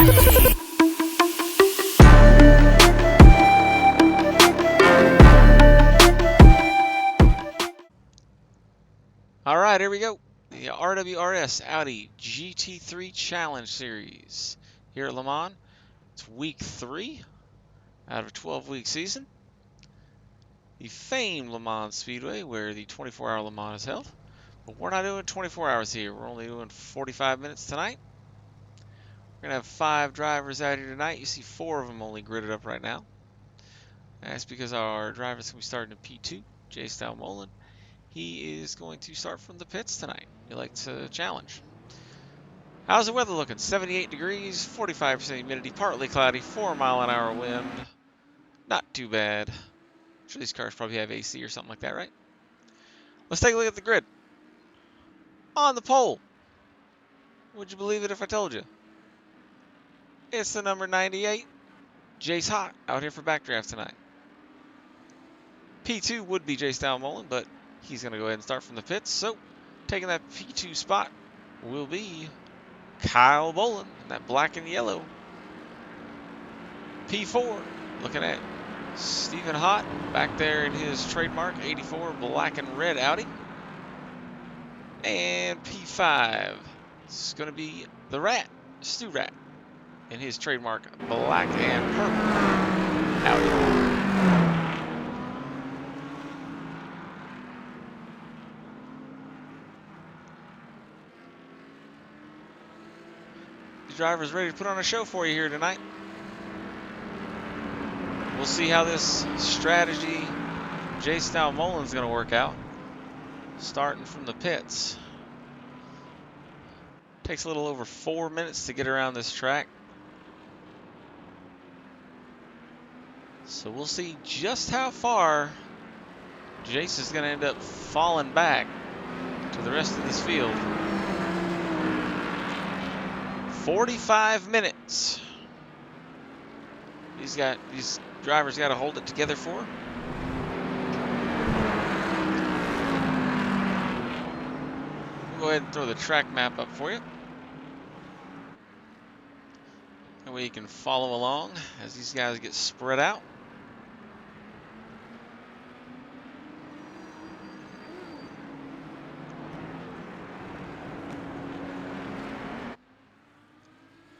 All right, here we go. The RWRS Audi GT3 Challenge Series here at Le Mans. It's week 3 out of a 12-week season. The famed Le Mans Speedway, where the 24-hour Le Mans is held. But we're not doing 24 hours here. We're only doing 45 minutes tonight. We're going to have 5 drivers out here tonight. You see 4 of them only gridded up right now. That's because our driver's going to be starting in P2, J-Style Mullen. He is going to start from the pits tonight. He likes to challenge. How's the weather looking? 78 degrees, 45% humidity, partly cloudy, 4-mile-an-hour wind. Not too bad. I'm sure these cars probably have AC or something like that, right? Let's take a look at the grid. On the pole. Would you believe it if I told you? It's the number 98, Jace Hott, out here for backdraft tonight. P2 would be J-Style Mullen, but he's going to go ahead and start from the pits. So, taking that P2 spot will be Kyle Bolin in that black and yellow. P4, looking at Stephen Hott back there in his trademark 84 black and red Audi. And P5 is going to be the Rat, Stu Rat, in his trademark black and purple Audi. The driver's ready to put on a show for you here tonight. We'll see how this strategy J-Style Mullen's going to work out. Starting from the pits. Takes a little over 4 minutes to get around this track. So we'll see just how far Jace is going to end up falling back to the rest of this field. 45 minutes. These drivers got to hold it together for. We'll go ahead and throw the track map up for you. That way you can follow along as these guys get spread out.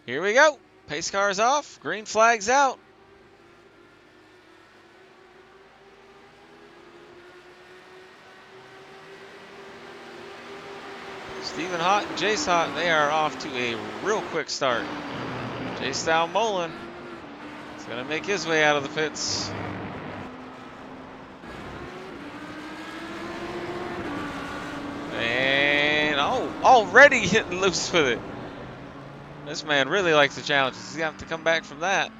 Here we go. Pace car's off. Green flag's out. Stephen Hott and Jace Hott, they are off to a real quick start. J-Style Mullen is going to make his way out of the pits. And, oh, already hitting loose with it. This man really likes the challenges. He's going to have to come back from that.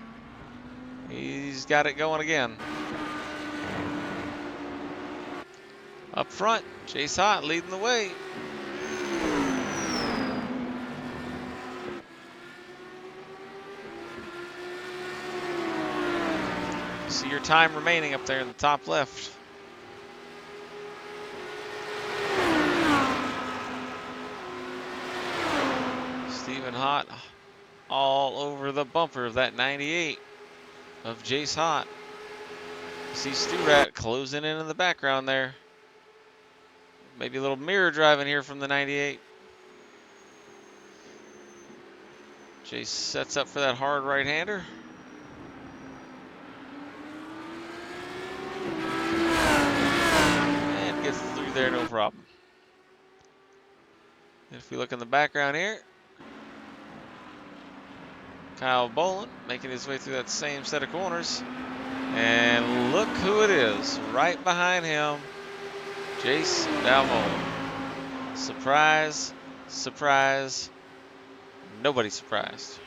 He's got it going again. Up front, Jace Hott leading the way. See your time remaining up there in the top left. Stephen Hott all over the bumper of that 98 of Jace Hott. You see Stu Rat closing in the background there. Maybe a little mirror driving here from the 98. Jace sets up for that hard right-hander. And gets through there, no problem. If we look in the background here, Kyle Bolin making his way through that same set of corners. And look who it is. Right behind him, J-Style Mullen. Surprise, surprise, nobody surprised.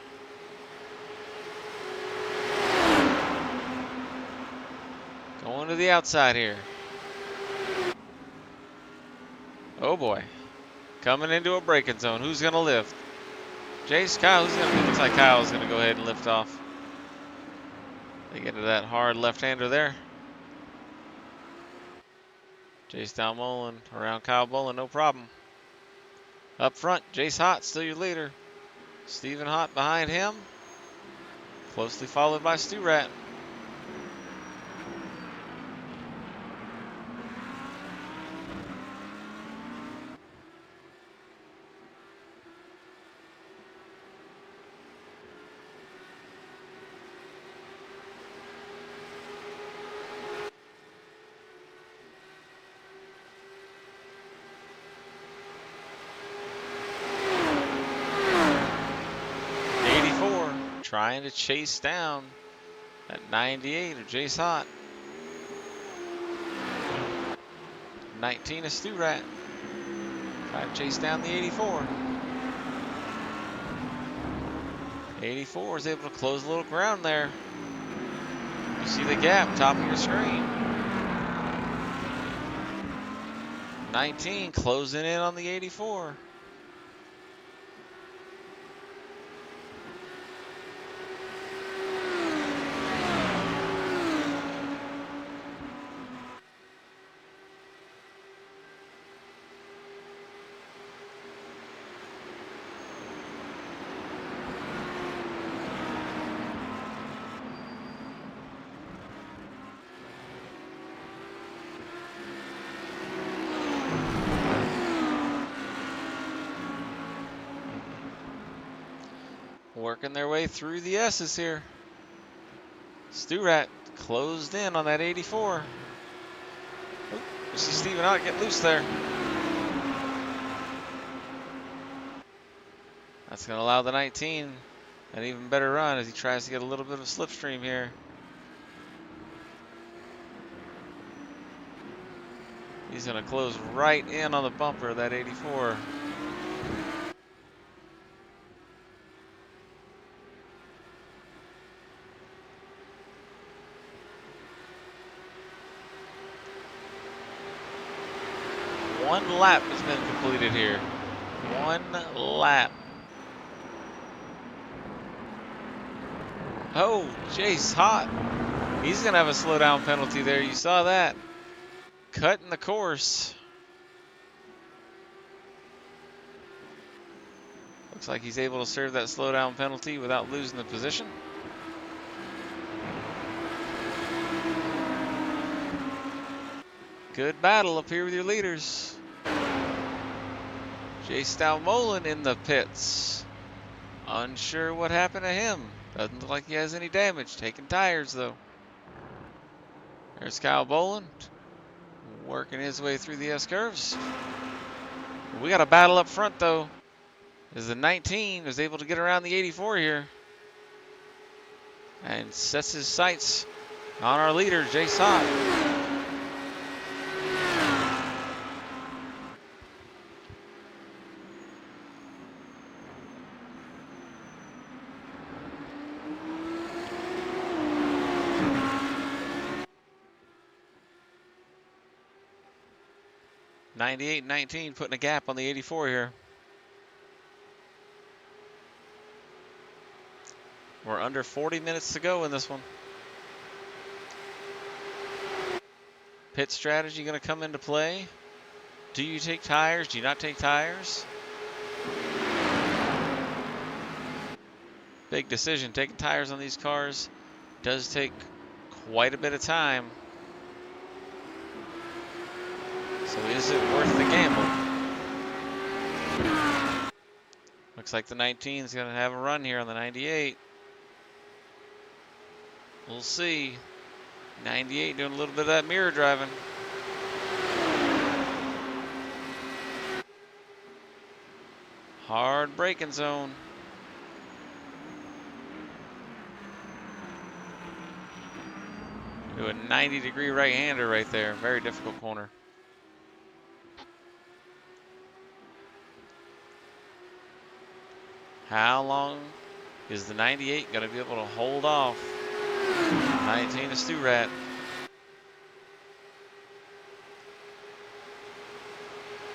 Going to the outside here. Oh boy. Coming into a braking zone. Who's going to lift? Jace, Kyle, who's going to? Looks like Kyle's going to go ahead and lift off. They get into that hard left-hander there. J-Style Mullen around Kyle Bolin, no problem. Up front, Jace Hott, still your leader. Stephen Hott behind him. Closely followed by Stu Rat. Trying to chase down that 98 of Jace Hot. 19 of Stu Rat. Trying to chase down the 84. 84 is able to close a little ground there. You see the gap top of your screen. 19 closing in on the 84. Working their way through the S's here. Stu Rat closed in on that 84. Oop, you see Steven Ott get loose there. That's going to allow the 19 an even better run as he tries to get a little bit of slipstream here. He's going to close right in on the bumper of that 84. One lap has been completed here. One lap. Oh, Jace Hot. He's going to have a slowdown penalty there. You saw that. Cutting the course. Looks like he's able to serve that slowdown penalty without losing the position. Good battle up here with your leaders. Jay Stalmolen in the pits. Unsure what happened to him. Doesn't look like he has any damage. Taking tires though. There's Kyle Boland working his way through the S-curves. We got a battle up front though, as the 19 is able to get around the 84 here and sets his sights on our leader, Jace Hot. 98-19 putting a gap on the 84 here. We're under 40 minutes to go in this one. Pit strategy going to come into play. Do you take tires? Do you not take tires? Big decision. Taking tires on these cars does take quite a bit of time. So is it worth the gamble? Looks like the 19 is going to have a run here on the 98. We'll see. 98 doing a little bit of that mirror driving. Hard braking zone. Do a 90-degree right-hander right there. Very difficult corner. How long is the 98 going to be able to hold off 19 of Stu Rat?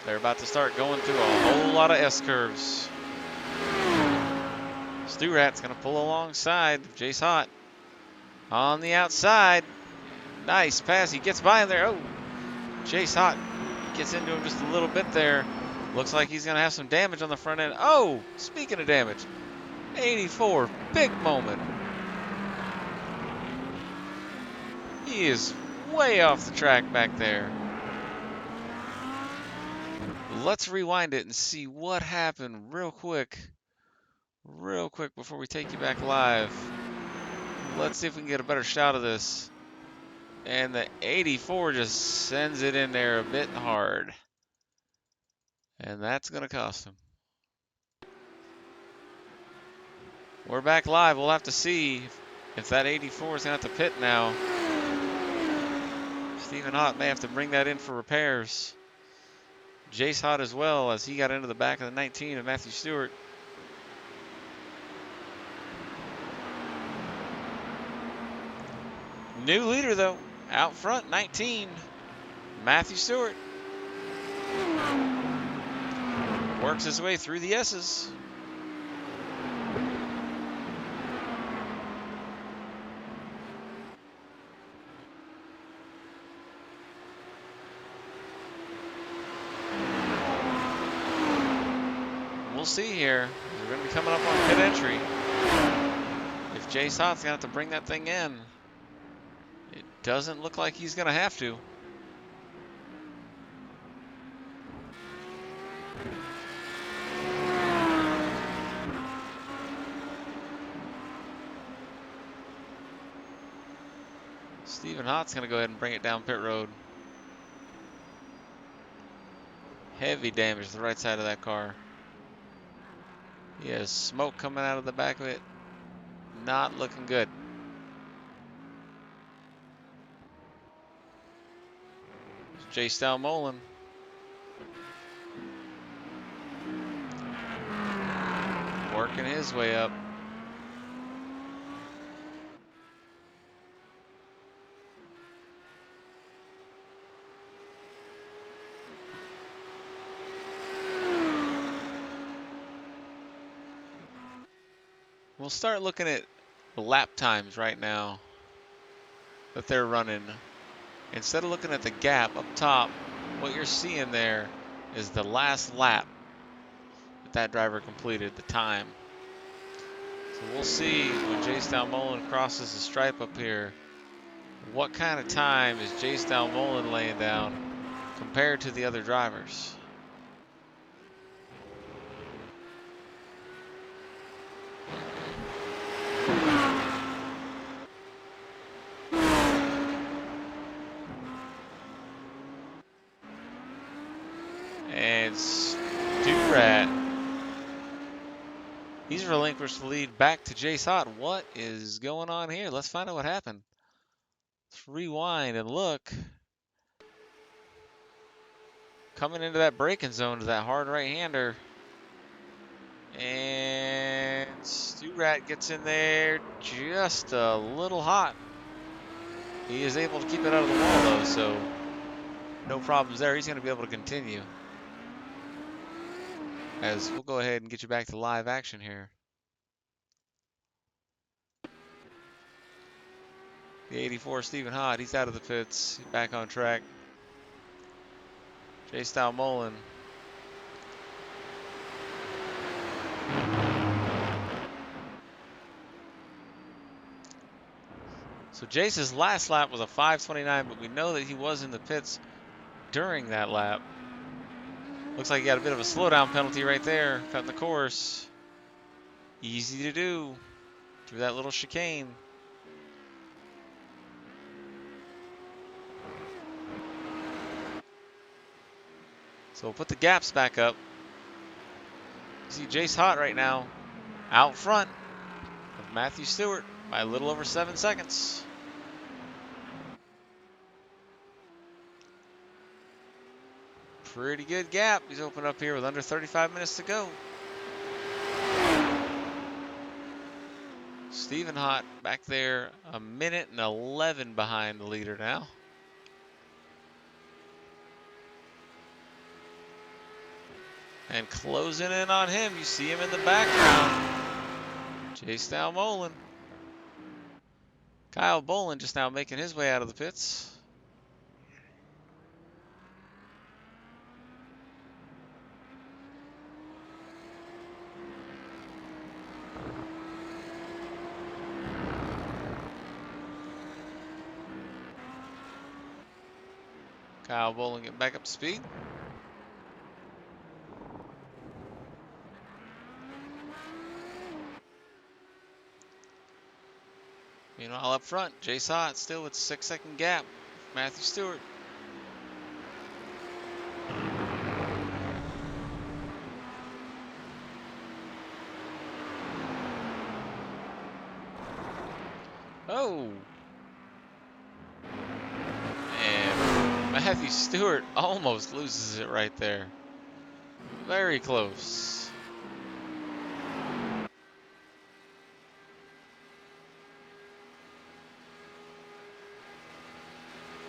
They're about to start going through a whole lot of S-curves. Stu Rat's going to pull alongside Jace Hot. On the outside. Nice pass. He gets by him there. Oh, Jace Hot gets into him just a little bit there. Looks like he's going to have some damage on the front end. Oh, speaking of damage, 84, big moment. He is way off the track back there. Let's rewind it and see what happened real quick. Real quick before we take you back live. Let's see if we can get a better shot of this. And the 84 just sends it in there a bit hard. And that's going to cost him. We're back live. We'll have to see if that 84 is going to have to pit now. Stephen Hott may have to bring that in for repairs. Jace Hott as well, as he got into the back of the 19 of Matthew Stewart. New leader, though. Out front, 19. Matthew Stewart. Works his way through the S's. We'll see here. We're going to be coming up on pit entry. If Jace Hott's going to have to bring that thing in, it doesn't look like he's going to have to. Stephen Hott's going to go ahead and bring it down pit road. Heavy damage to the right side of that car. He has smoke coming out of the back of it. Not looking good. Jace Dalmolin. Working his way up. We'll start looking at the lap times right now that they're running. Instead of looking at the gap up top, what you're seeing there is the last lap that driver completed, the time. So we'll see when Jace Dalmolin crosses the stripe up here, what kind of time is Jace Dalmolin laying down compared to the other drivers. And Sturat, he's relinquished the lead back to Jace Hott. What is going on here? Let's find out what happened. Let's rewind and look. Coming into that braking zone to that hard right-hander. And Sturat gets in there just a little hot. He is able to keep it out of the wall, though, so no problems there. He's going to be able to continue. As we'll go ahead and get you back to live action here. The 84 Stephen Hott, he's out of the pits. He's back on track. Jace Dalmolin. So Jace's last lap was a 5:29, but we know that he was in the pits during that lap. Looks like he got a bit of a slowdown penalty right there, cutting the course. Easy to do through that little chicane. So we'll put the gaps back up. You see Jace Hott right now out front of Matthew Stewart by a little over 7 seconds. Pretty good gap. He's opened up here with under 35 minutes to go. Stephen Hott back there, 1:11 behind the leader now. And closing in on him, you see him in the background. Jace Dalmolin. Kyle Bolin just now making his way out of the pits. Kyle Bowling getting back up to speed. Meanwhile, up front, Jace Hott still with a 6-second gap. Matthew Stewart. Oh! And Matthew Stewart almost loses it right there. Very close.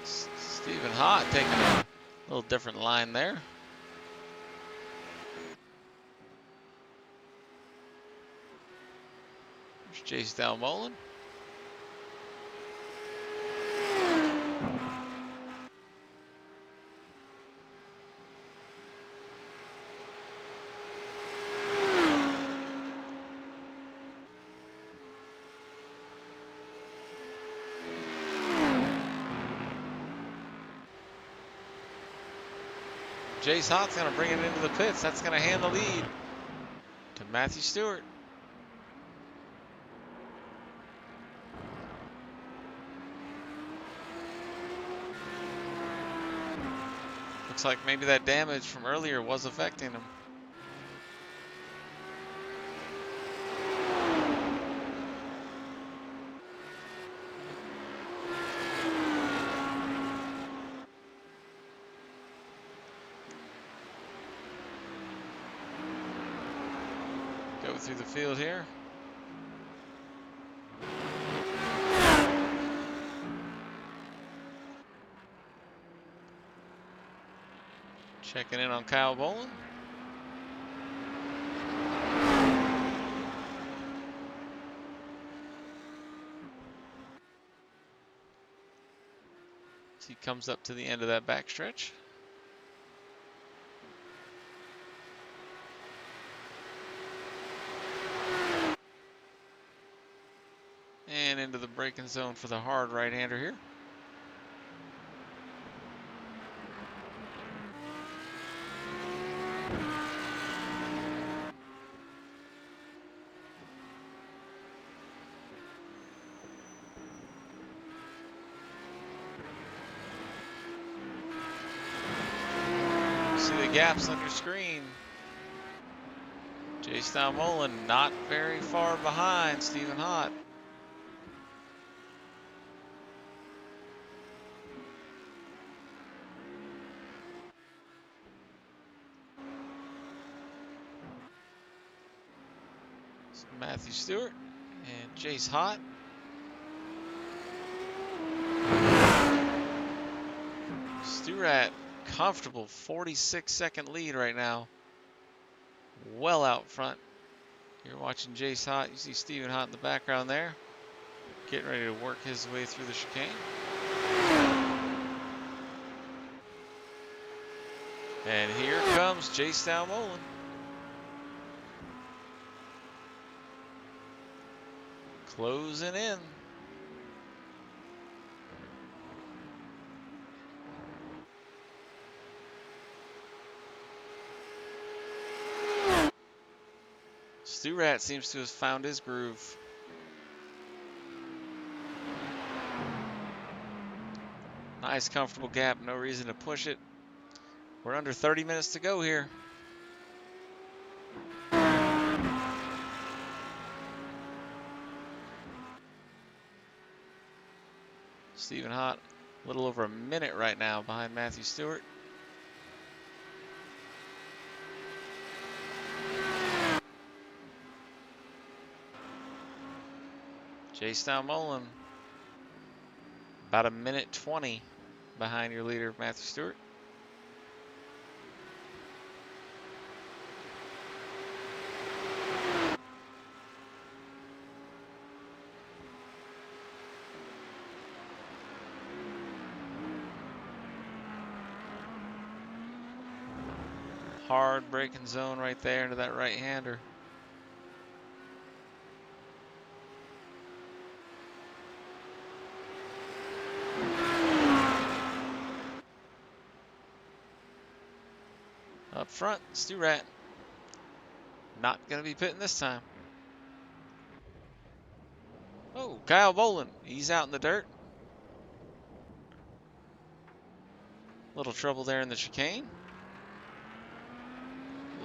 Stephen Hott taking a little different line there. There's Jace Dalmolin. Jace Hott's going to bring it into the pits. That's going to hand the lead to Matthew Stewart. Looks like maybe that damage from earlier was affecting him. Go through the field here. Checking in on Kyle Bowling. As he comes up to the end of that backstretch. And into the braking zone for the hard right-hander here. See the gaps on your screen. Jace Dalmolin not very far behind Stephen Hott. So Matthew Stewart and Jace Hott. Stewart at comfortable 46-second lead right now. Well out front. You're watching Jace Hott. You see Stephen Hott in the background there. Getting ready to work his way through the chicane. And here comes Jace Dalmolin. Closing in. Stewart seems to have found his groove. Nice, comfortable gap. No reason to push it. We're under 30 minutes to go here. Stephen Hott, a little over a minute right now behind Matthew Stewart. Jace Dalmolin, about a minute 20 behind your leader, Matthew Stewart. Hard braking zone right there into that right-hander. front, Stu-Rat. Not going to be pitting this time. Oh, Kyle Bolin. He's out in the dirt. Little trouble there in the chicane.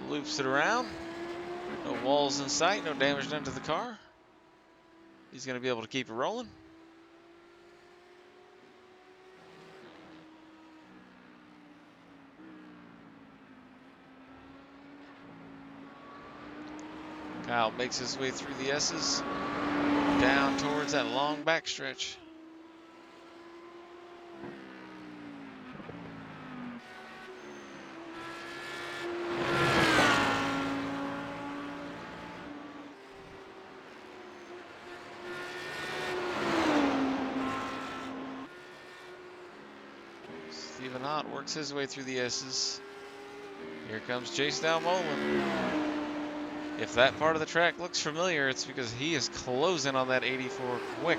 Loops it around. No walls in sight. No damage done to the car. He's going to be able to keep it rolling. Kyle makes his way through the S's. Down towards that long backstretch. Stephen Hott works his way through the S's. Here comes Chase Dalmolin. If that part of the track looks familiar, it's because he is closing on that 84 quick.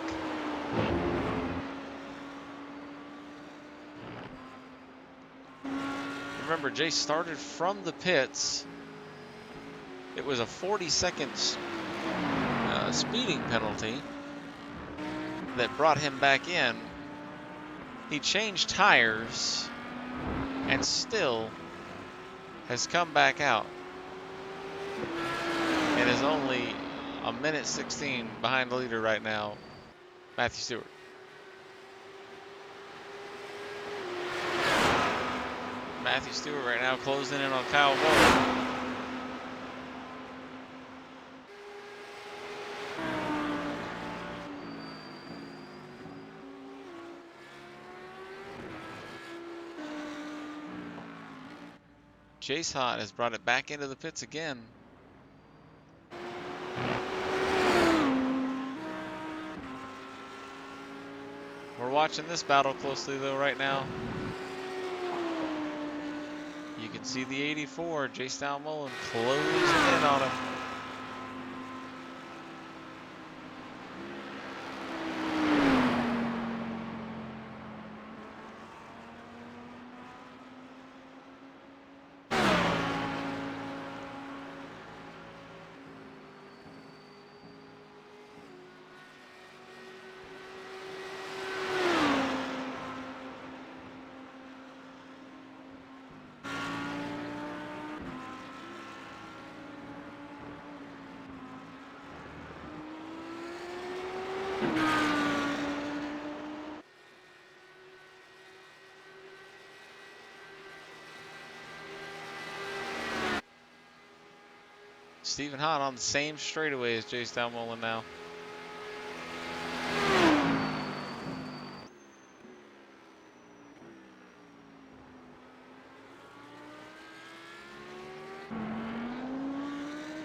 Remember, Jay started from the pits. It was a 40-second speeding penalty that brought him back in. He changed tires and still has come back out and is only a minute 16 behind the leader right now, Matthew Stewart. Matthew Stewart right now closing in on Kyle Bolin. Chase Hott has brought it back into the pits again. We're watching this battle closely though right now. You can see the 84, Jace Dalmolin closing in on him. Stephen Hott on the same straightaway as Jace Dalmolin now.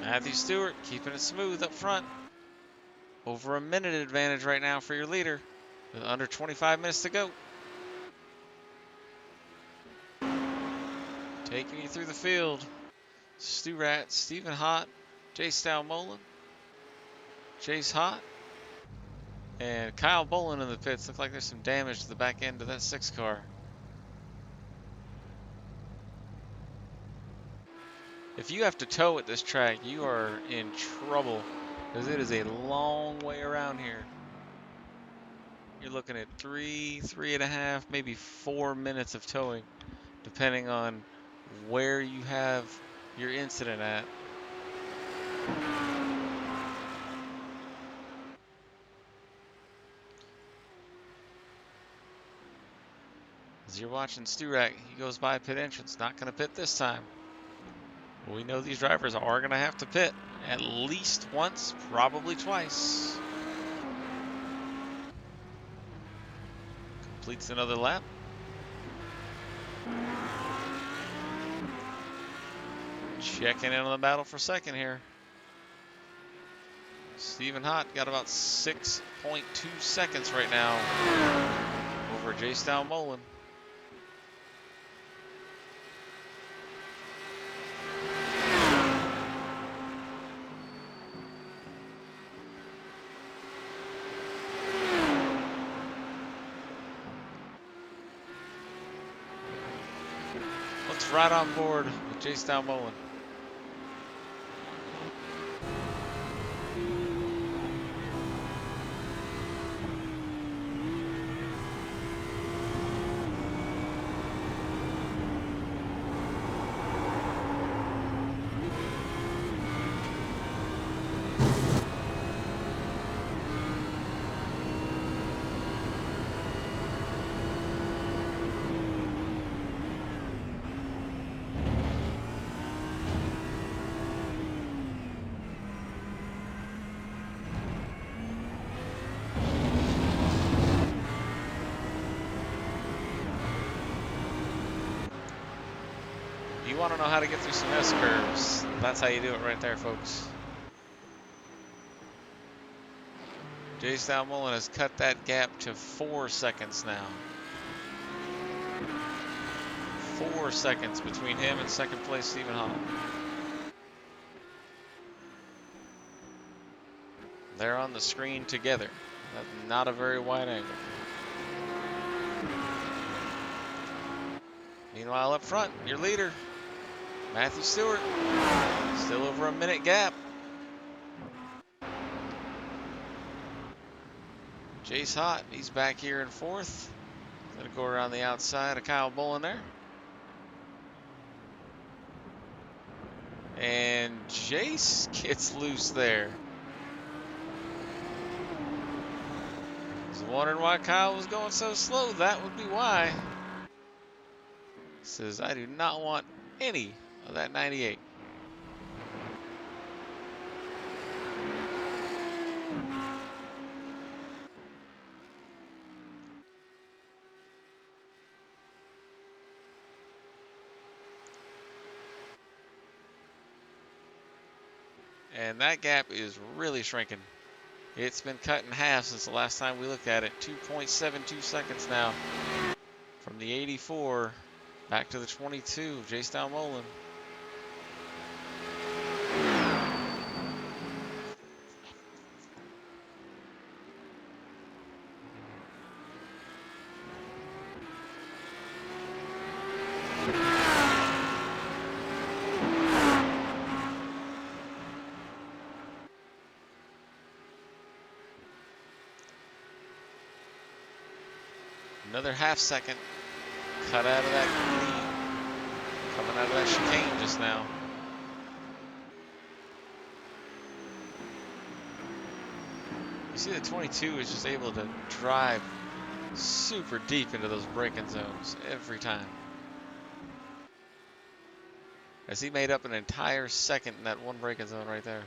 Matthew Stewart keeping it smooth up front. Over a minute advantage right now for your leader with under 25 minutes to go. Taking you through the field. Stu-Rat, Stephen Hott, Jace Dalmolin, Chase Hott, and Kyle Bolin in the pits. Look like there's some damage to the back end of that 6 car. If you have to tow at this track, you are in trouble because it is a long way around here. You're looking at 3.5, maybe 4 minutes of towing, depending on where you have your incident at. As you're watching Stu-Rat, he goes by pit entrance, not going to pit this time. We know these drivers are going to have to pit at least once, probably twice. Completes another lap. Checking in on the battle for second here. Stephen Hott got about 6.2 seconds right now over Jace Dalmolin. right on board with Jace Dalmolin. You want to know how to get through some S-curves. That's how you do it right there, folks. Jace Dalmolin has cut that gap to 4 seconds now. 4 seconds between him and second place Stephen Hall. They're on the screen together. Not a very wide angle. Meanwhile, up front, your leader, Matthew Stewart, still over a minute gap. Jace hot, he's back here in 4th. Gonna go around the outside of Kyle Bolin there. And Jace gets loose there. I was wondering why Kyle was going so slow. That would be why. He says, I do not want any of that 98. And that gap is really shrinking. It's been cut in half since the last time we looked at it. 2.72 seconds now from the 84 back to the 22 of Jace Dalmolin. Another half second cut out of that lead, coming out of that chicane just now. You see the 22 is just able to drive super deep into those braking zones every time. As he made up an entire second in that one braking zone right there.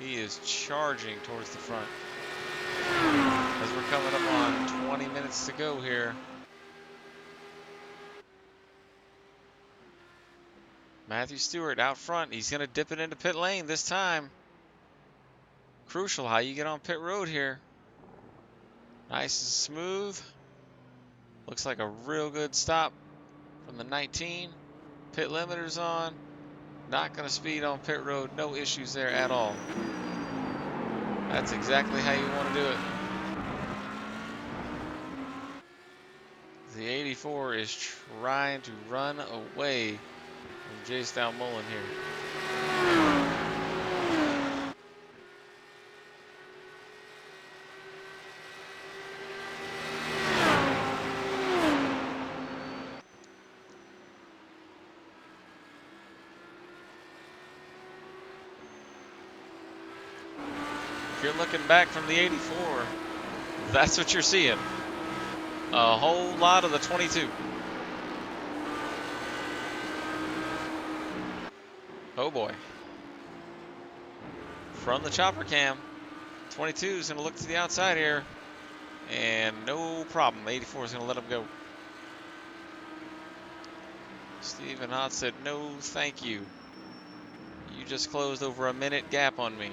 He is charging towards the front. As we're coming up on 20 minutes to go here. Matthew Stewart out front. He's going to dip it into pit lane this time. Crucial how you get on pit road here. Nice and smooth. Looks like a real good stop from the 19. Pit limiter's on. Not going to speed on pit road. No issues there at all. That's exactly how you want to do it. The 84 is trying to run away from Jace Dalmolin here. If you're looking back from the 84, that's what you're seeing. A whole lot of the 22. Oh boy. From the chopper cam, 22 is going to look to the outside here. And no problem. The 84 is going to let him go. Stephen Hott said, no, thank you. You just closed over a minute gap on me.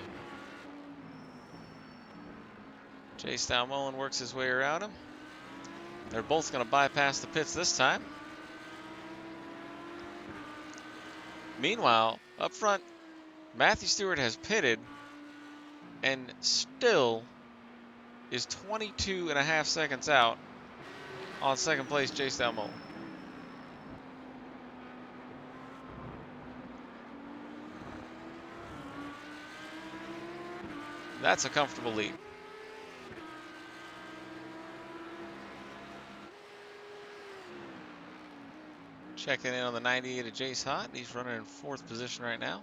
Jace Dalmolin works his way around him. They're both going to bypass the pits this time. Meanwhile, up front, Matthew Stewart has pitted and still is 22.5 seconds out on second place Jace Dalmolin. That's a comfortable lead. Checking in on the 98 of Jace Hott. He's running in 4th position right now.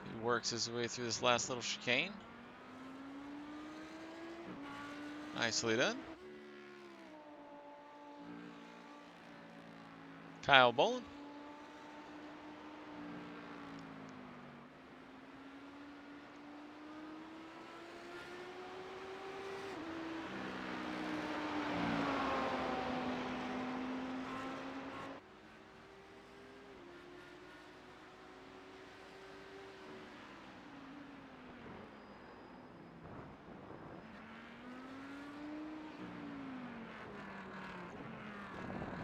He works his way through this last little chicane. Nicely done. Kyle Bolin.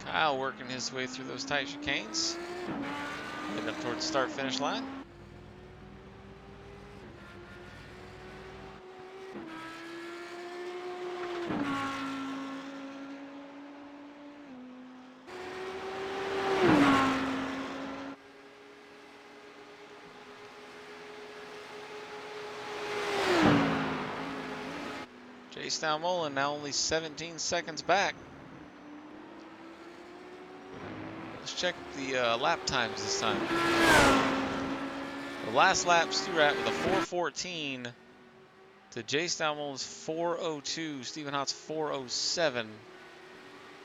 Kyle working his way through those tight chicanes. Heading up towards the start-finish line. Jace Dalmolin now only 17 seconds back. Let's check the lap times this time. The last lap, Sturat with a 4:14 to Jace Dalmolin's 4:02. Stephen Hott's 4:07.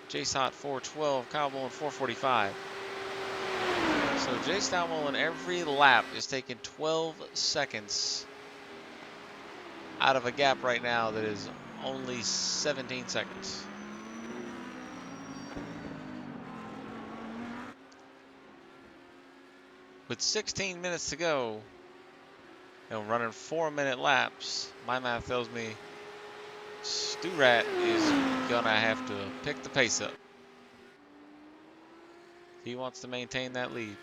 Jace Hott 4:12. Kyle Bolin 4:45. So Jace Dalmolin every lap is taking 12 seconds out of a gap right now that is only 17 seconds. With 16 minutes to go, and running 4-minute laps, my math tells me Sturat is gonna have to pick the pace up. He wants to maintain that lead.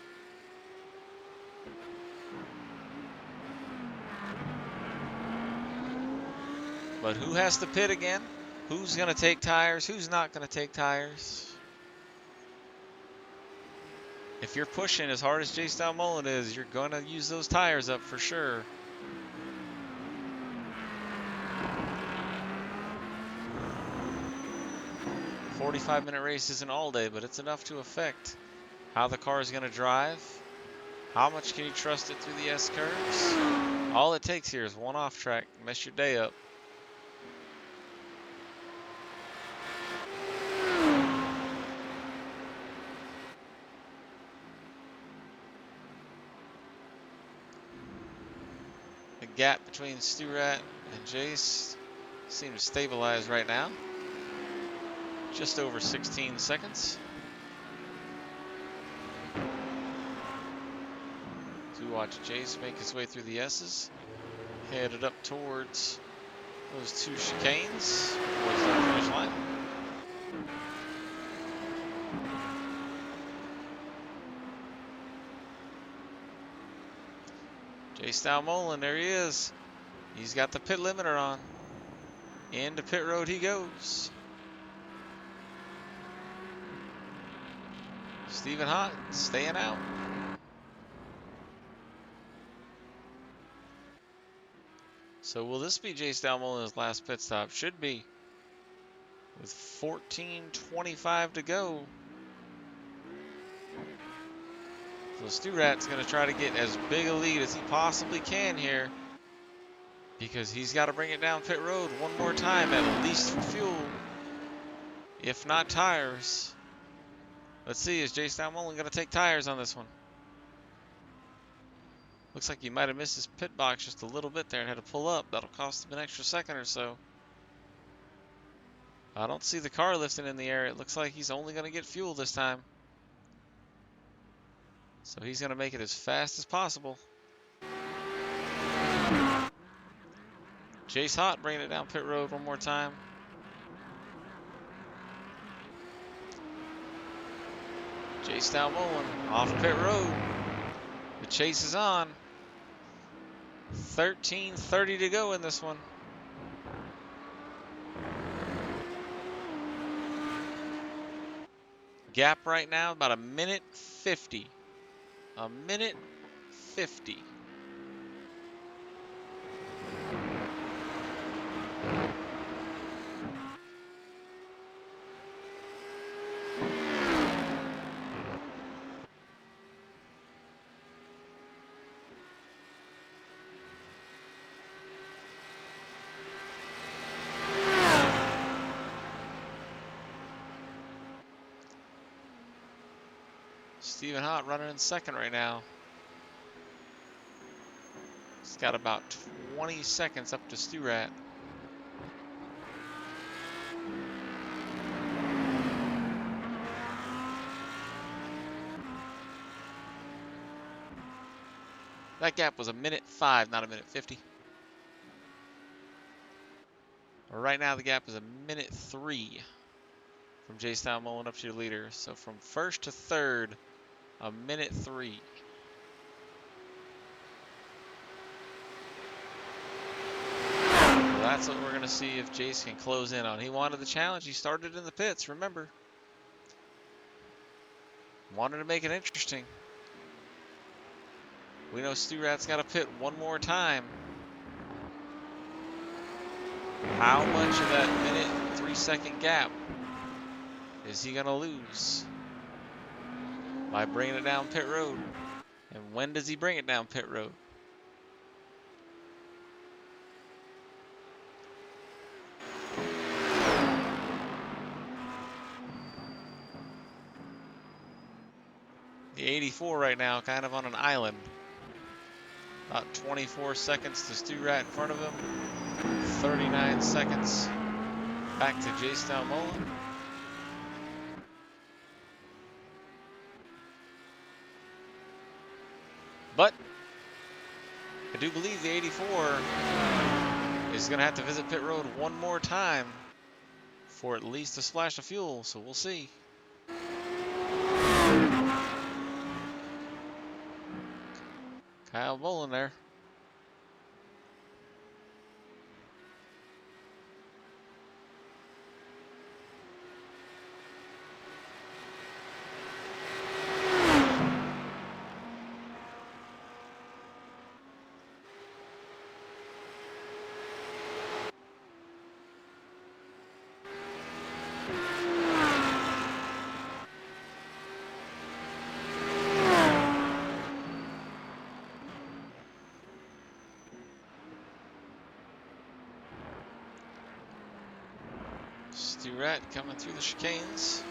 But who has to pit again? Who's gonna take tires? Who's not gonna take tires? If you're pushing as hard as Jace Dalmolin is, you're going to use those tires up for sure. A 45-minute race isn't all day, but it's enough to affect how the car is going to drive. How much can you trust it through the S-curves? All it takes here is one off track, mess your day up. The gap between Sturat and Jace seems to stabilize right now. Just over 16 seconds. To watch Jace make his way through the S's. Headed up towards those 2 chicanes towards the finish line. Jace Dalmolin, there he is. He's got the pit limiter on. Into pit road he goes. Stephen Hott staying out. So will this be Jace Dalmolin's last pit stop? Should be. With 14:25 to go. So Sturat's going to try to get as big a lead as he possibly can here. Because he's got to bring it down pit road one more time, at least for fuel. If not tires. Let's see, is Jace Dalmolin going to take tires on this one? Looks like he might have missed his pit box just a little bit there and had to pull up. That'll cost him an extra second or so. I don't see the car lifting in the air. It looks like he's only going to get fuel this time. So he's going to make it as fast as possible. Jace Hott bringing it down pit road one more time. Jace Dalmolin off pit road. The chase is on. 13:30 to go in this one. Gap right now about 1:50. 1:50. Stephen Hott running in second right now. He's got about 20 seconds up to Stu-Rat. That gap was a minute 5, not a minute 50. Right now the gap is a minute 3 from J-Style Mullen up to your leader. So from first to third, a minute 3. That's what we're going to see if Jace can close in on. He wanted the challenge. He started in the pits, remember. Wanted to make it interesting. We know Stu-Rat's got to pit one more time. How much of that minute 3-second gap is he going to lose by bringing it down pit road? And when does he bring it down pit road? The 84 right now, kind of on an island. About 24 seconds to Stu-Rat in front of him. 39 seconds back to J-Style Mullen. But I do believe the 84 is going to have to visit pit road one more time for at least a splash of fuel, so we'll see. Kyle Mullen there. Stu-Rat coming through the chicanes.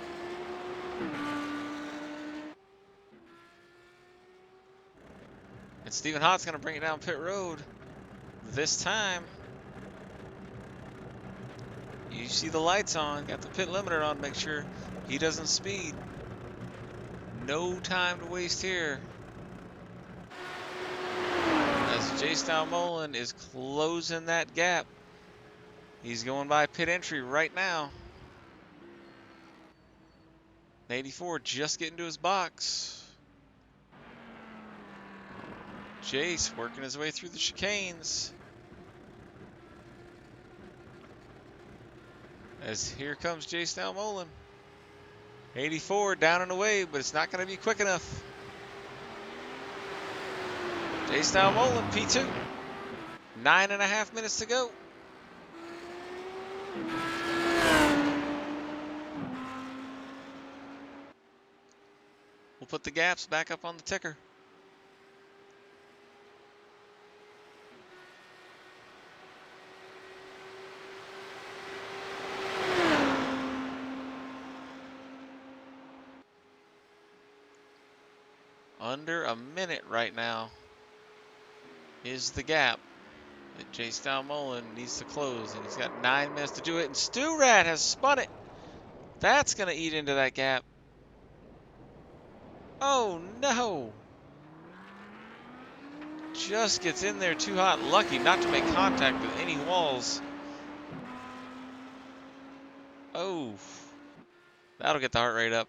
And Stephen Hott's going to bring it down pit road this time. You see the lights on, got the pit limiter on, make sure he doesn't speed. No time to waste here. As J-Style Mullen is closing that gap. He's going by pit entry right now. 84 just getting to his box. Jace working his way through the chicanes. As here comes J-Style Mullen. 84 down and away, but it's not going to be quick enough. J-Style Mullen, P2. 9.5 minutes to go. We'll put the gaps back up on the ticker. Under a minute right now is the gap that J-Style Mullen needs to close, and he's got 9 minutes to do it, and Stu-Rat has spun it. That's going to eat into that gap. Oh, no. Just gets in there too hot. Lucky not to make contact with any walls. Oh, that'll get the heart rate up.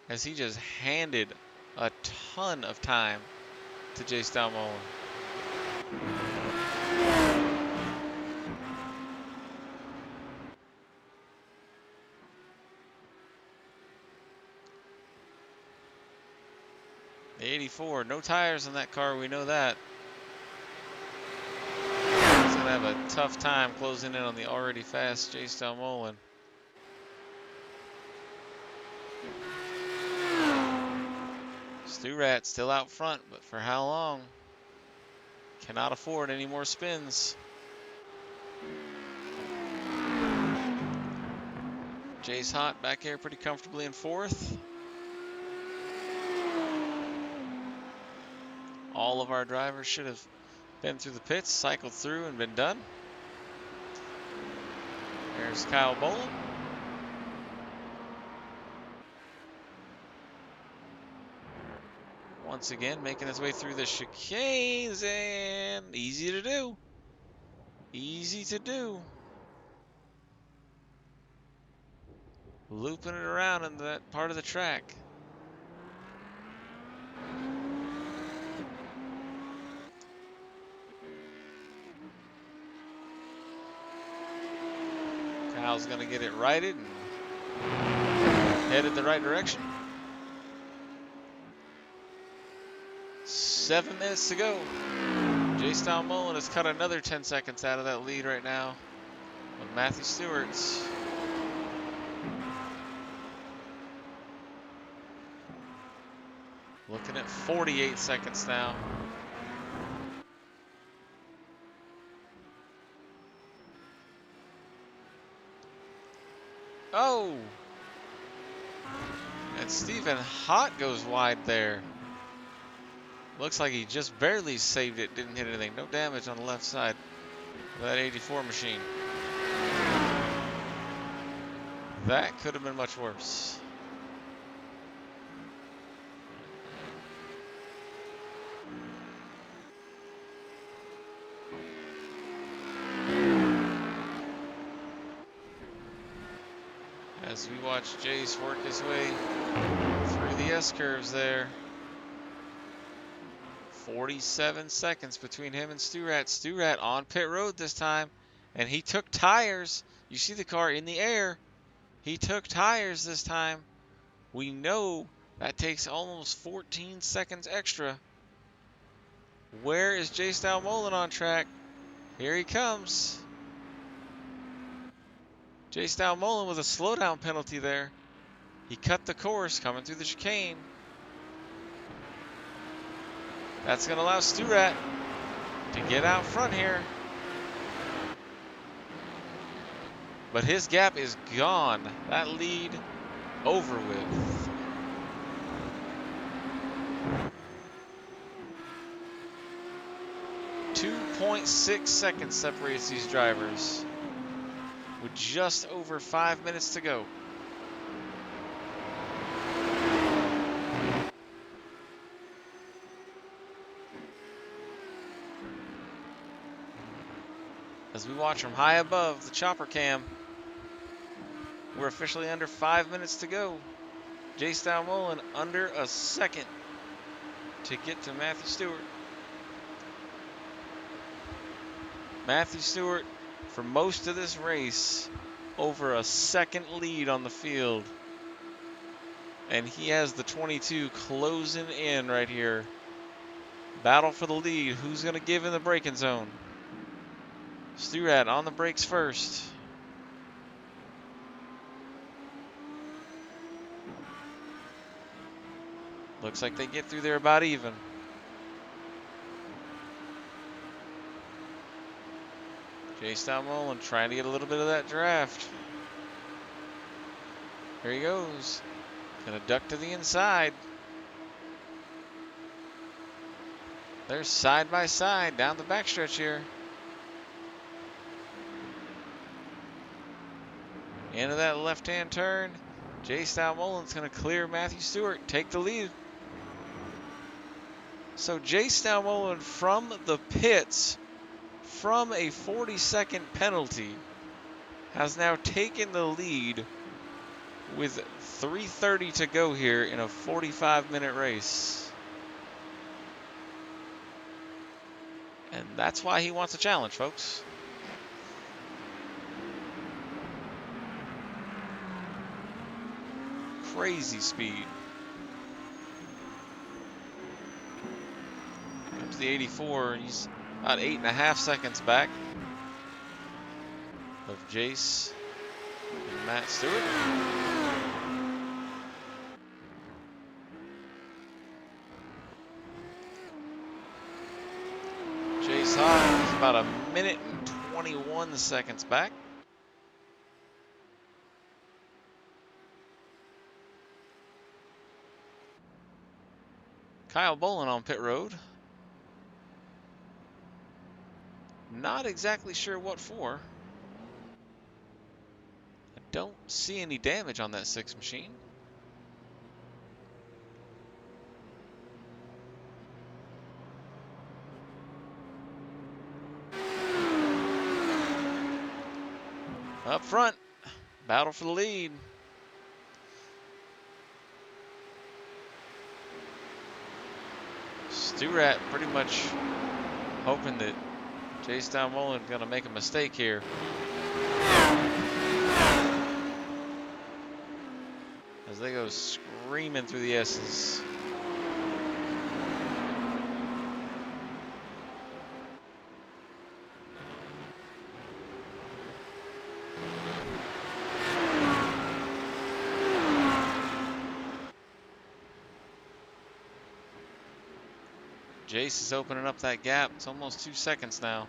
As he just handed a ton of time to J-Style Mullen. The 84, no tires on that car, we know that. He's going to have a tough time closing in on the already fast J-Style Mullen. Stu-Rat still out front, but for how long? Cannot afford any more spins. Jay's hot back here pretty comfortably in fourth. All of our drivers should have been through the pits, cycled through, and been done. There's Kyle Boland. Once again, making his way through the chicanes, and easy to do. Easy to do. Looping it around in that part of the track. Kyle's going to get it righted and headed the right direction. 7 minutes to go. J-Style Mullen has cut another 10 seconds out of that lead right now with Matthew Stewart's. Looking at 48 seconds now. Oh! And Stephen Hott goes wide there. Looks like he just barely saved it, didn't hit anything. No damage on the left side of that 84 machine. That could have been much worse. As we watch Jace work his way through the S-curves there. 47 seconds between him and Sturat. Sturat on pit road this time, and he took tires. You see the car in the air. He took tires this time. We know that takes almost 14 seconds extra. Where is J-Style Mullen on track? Here he comes. J-Style Mullen with a slowdown penalty there. He cut the course coming through the chicane. That's going to allow Sturat to get out front here. But his gap is gone. That lead over with. .6 seconds separates these drivers with just over 5 minutes to go. As we watch from high above the chopper cam, we're officially under 5 minutes to go. J-Style Mullen under a second to get to Matthew Stewart. Matthew Stewart, for most of this race, over a second lead on the field. And he has the 22 closing in right here. Battle for the lead. Who's going to give in the braking zone? Sturat on the brakes first. Looks like they get through there about even. J-Style Mullen trying to get a little bit of that draft. Here he goes. Gonna duck to the inside. They're side by side down the backstretch here. Into that left-hand turn. J-Style Mullen's gonna clear Matthew Stewart, take the lead. So J-Style Mullen from the pits, from a 40-second penalty, has now taken the lead with 3:30 to go here in a 45-minute race. And that's why he wants a challenge, folks. Crazy speed. Up to the 84, he's about 8.5 seconds back of Jace and Matt Stewart. Jace Hott is about 1 minute and 21 seconds back. Kyle Bolin on pit road. Not exactly sure what for. I don't see any damage on that 6 machine. Up front, battle for the lead. Stu-Rat pretty much hoping that Jace Mullen going to make a mistake here. As they go screaming through the S's. Jace is opening up that gap. It's almost 2 seconds now.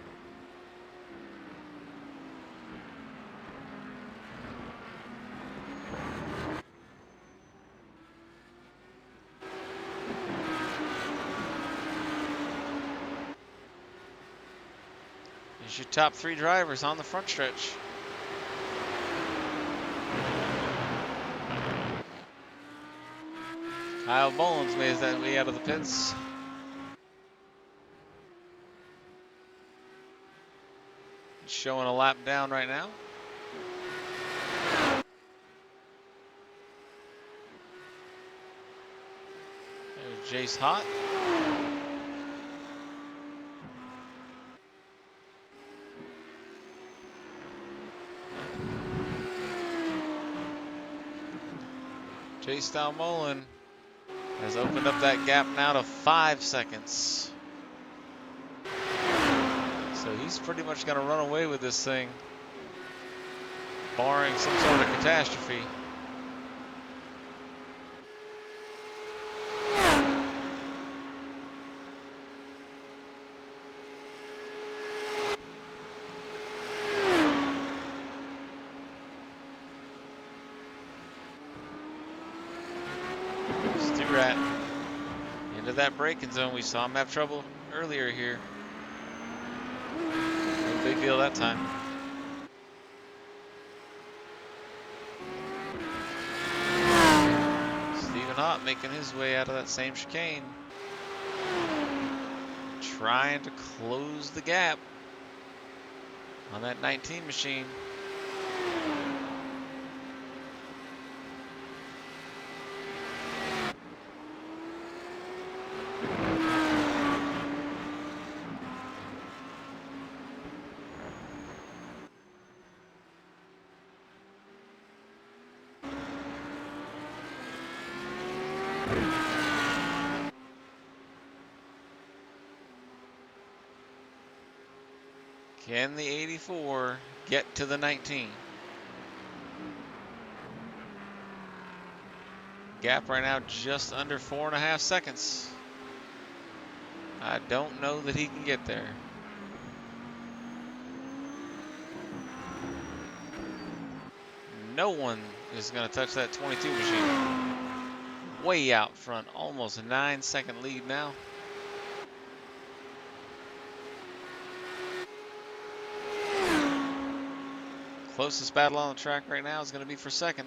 Here's your top 3 drivers on the front stretch. Kyle Bolin's made that way out of the pits. Showing a lap down right now. There's Jace Hot. Jace Mullen has opened up that gap now to 5 seconds. So he's pretty much going to run away with this thing, barring some sort of catastrophe. Stu-Rat into that braking zone. We saw him have trouble earlier here. No big deal that time. Stephen Hott making his way out of that same chicane. Trying to close the gap on that 19 machine. Can the 84 get to the 19? Gap right now just under 4.5 seconds. I don't know that he can get there. No one is going to touch that 22 machine. Way out front, almost a 9-second lead now. Closest battle on the track right now is going to be for second.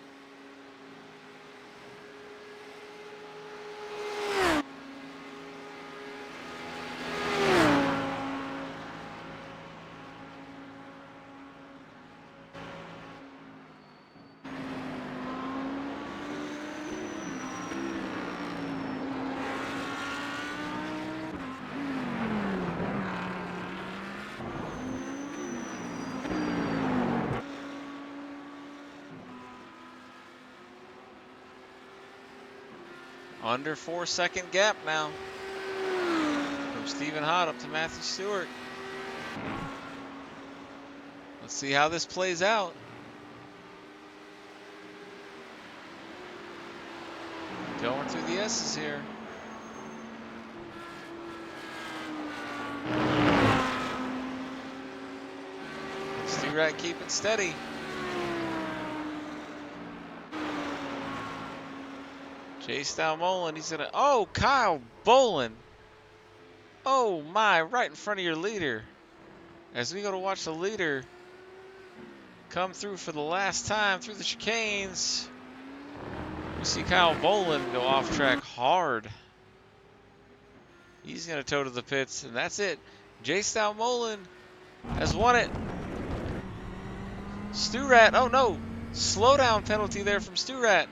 Under 4-second gap now from Stephen Hott up to Matthew Stewart. Let's see how this plays out. Going through the S's here. Stu-Rat keep it steady. Chase down Mullen. He's gonna. Oh, Kyle Bolin. Oh my! Right in front of your leader. As we go to watch the leader come through for the last time through the chicanes, we see Kyle Bolin go off track hard. He's gonna tow to the pits, and that's it. Chase down Mullen has won it. Sturat. Oh no! Slowdown penalty there from Sturat.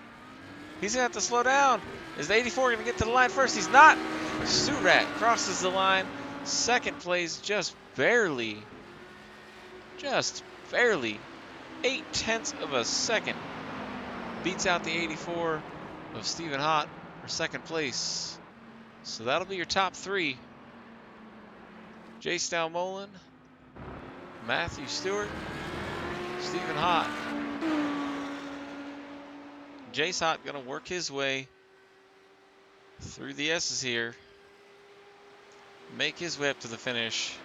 He's gonna have to slow down. Is the 84 gonna get to the line first? He's not. Sturat crosses the line. Second place just barely. Just barely. 0.8 of a second. Beats out the 84 of Stephen Hott for second place. So that'll be your top three. Jace Dalmolin, Matthew Stewart, Stephen Hott. Jace Hott gonna work his way through the S's here. Make his way up to the finish.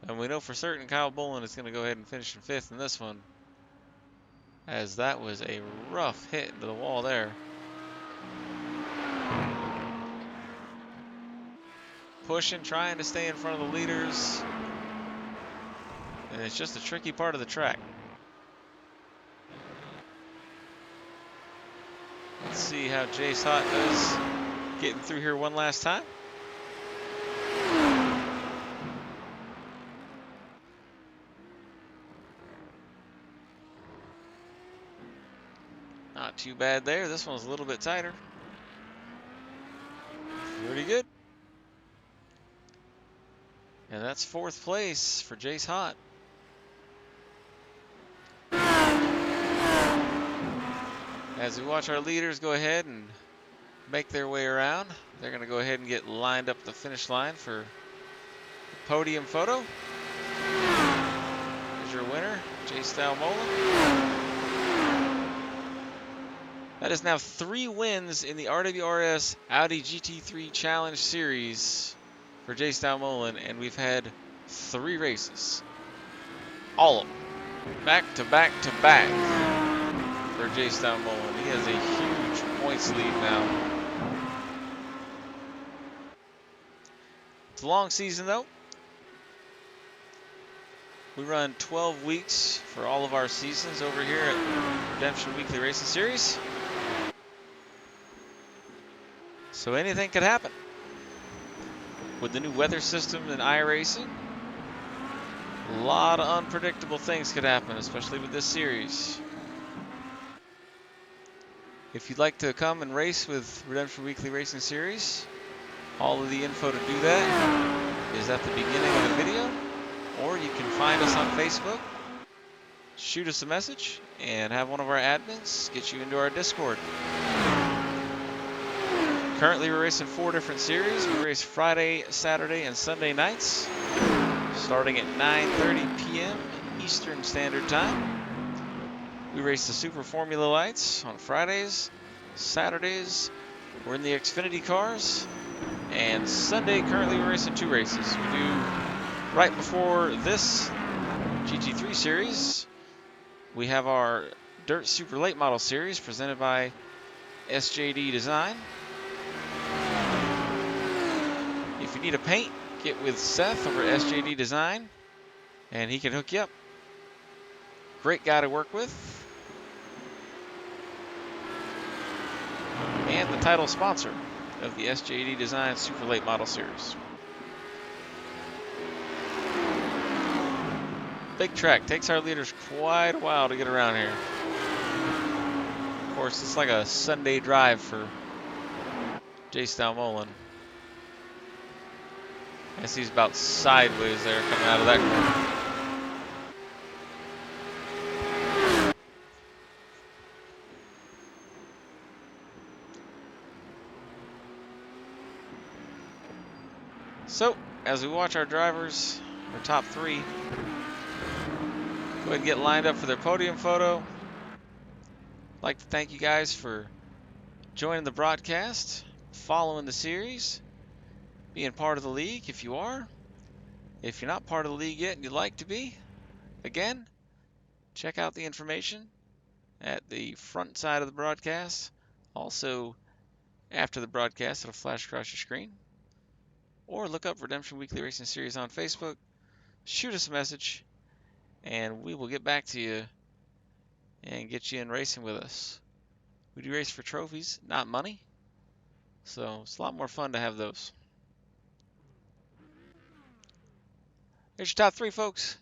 And we know for certain Kyle Bolin is going to go ahead and finish in 5th in this one, as that was a rough hit into the wall there. Pushing, trying to stay in front of the leaders. And it's just a tricky part of the track. Let's see how Jace Hott does getting through here one last time. Not too bad there. This one's a little bit tighter. Pretty good. And that's 4th place for Jace Hott. As we watch our leaders go ahead and make their way around, they're going to go ahead and get lined up at the finish line for the podium photo. Here's your winner, Jace Dalmolin. That is now 3 wins in the RWRS Audi GT3 Challenge Series for Jace Dalmolin, and we've had 3 races. All of them. Back to back to back for Jace Dalmolin. He has a huge points lead now. It's a long season though. We run 12 weeks for all of our seasons over here at Redemption Weekly Racing Series. So anything could happen. With the new weather system in iRacing, a lot of unpredictable things could happen, especially with this series. If you'd like to come and race with Redemption Weekly Racing Series, all of the info to do that is at the beginning of the video, or you can find us on Facebook, shoot us a message, and have one of our admins get you into our Discord. Currently, we're racing 4 different series. We race Friday, Saturday, and Sunday nights, starting at 9:30 p.m. Eastern Standard Time. We race the Super Formula Lights on Fridays. Saturdays, we're in the Xfinity cars. And Sunday, currently, we're racing 2 races. We do, right before this GT3 series, we have our Dirt Super Late Model Series presented by SJD Design. If you need a paint, get with Seth over at SJD Design, and he can hook you up. Great guy to work with. And the title sponsor of the SJD Design Super Late Model Series. Big track. Takes our leaders quite a while to get around here. Of course, it's like a Sunday drive for Jace Dalmolin. I guess he's about sideways there coming out of that corner. So, as we watch our drivers, our top 3, go ahead and get lined up for their podium photo. I'd like to thank you guys for joining the broadcast, following the series, being part of the league if you are. If you're not part of the league yet and you'd like to be, again, check out the information at the front side of the broadcast Also, after the broadcast, it'll flash across your screen. Or look up Redemption Weekly Racing Series on Facebook. Shoot us a message, and we will get back to you and get you in racing with us. We do race for trophies, not money. So it's a lot more fun to have those. Here's your top three, folks.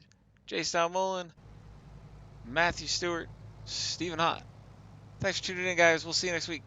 J. Style Mullen, Matthew Stewart, Stephen Hott. Thanks for tuning in, guys. We'll see you next week.